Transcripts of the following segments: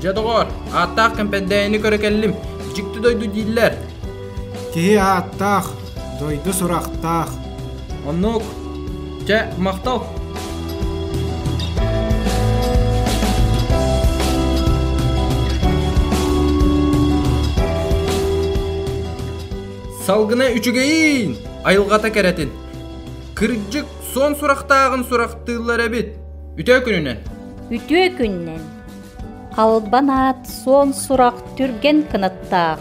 Жадығор, аттақ кемпендейini көрекелім. Жікті дойду дейілер. Кихи аттақ, дойду сұрақтақ. Оннук, жа мақтал. Салгына үчігейін, айылғата кәретін. Кірджік сон сұрақтағын сұрақтығылар әбет. Үтө күнінен. Үтө күннен. Қалбанат сон сұрақ түрген кынаттақ.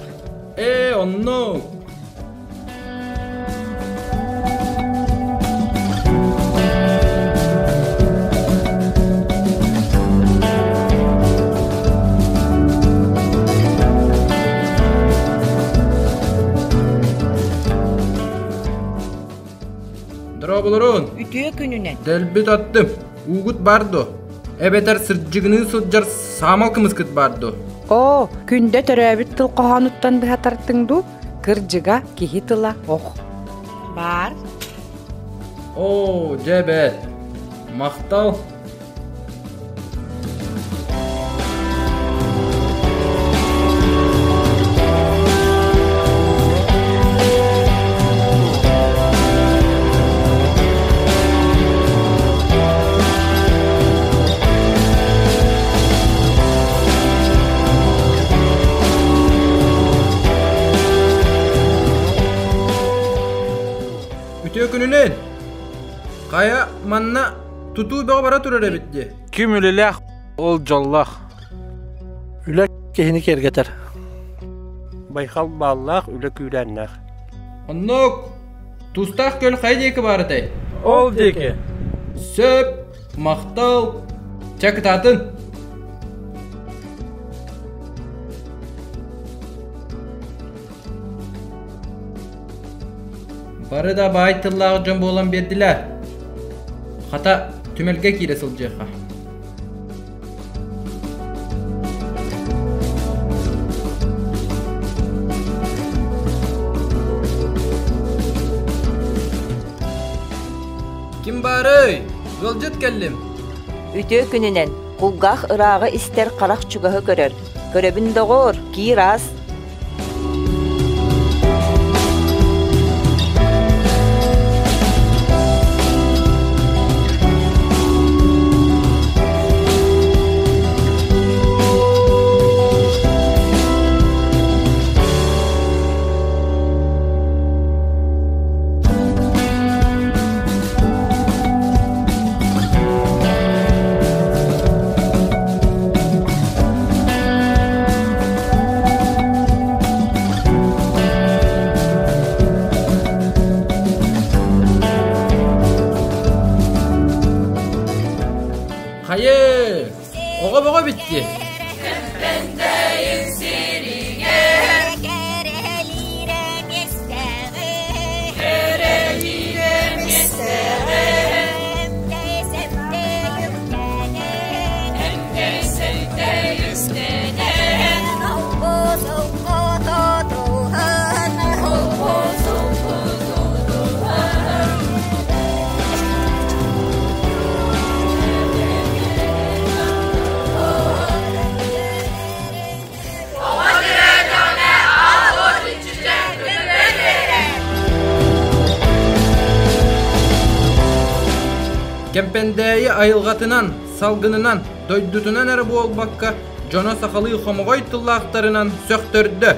Онно. Дробулурун. Үтө күнінен. Дәлбет аттым. Угут барды. Эбетер сырджыгыны сылджар самал кымыскыт барды. О, күнде төрәбіт тыл қоғануттан бұхатартыңду, кырджыга кихи тыла оқ. Бар. О, жебет. Мақтал. Үтө күнінен. Қая манна туту бағы бара тұрар әбітті. Кім үліләқ, ол жоллақ. Үләк кехіні кергетер. Байқал баллақ, үләк үйрәннәқ. Оннук, тустақ көл қайдекі барытай. Ол деке. Сөп, мақтал, чакытатын. Бары да бай тыллағы жөн болан берділер. Хата түмелге кейле сылжыға. Ким бары? Гылжыт келлим. Үтө күнінен құлғақ ырағы істер қарақ чүгігі көрер. Көребін доғыр, кейір аз. Hayır, oğa boğa bitti. Кемпендеyi айылғатынан, салгынынан, дойдутунан әрі болбаққа, жона сақалы қомығой тыллақтарынан сөқтірді.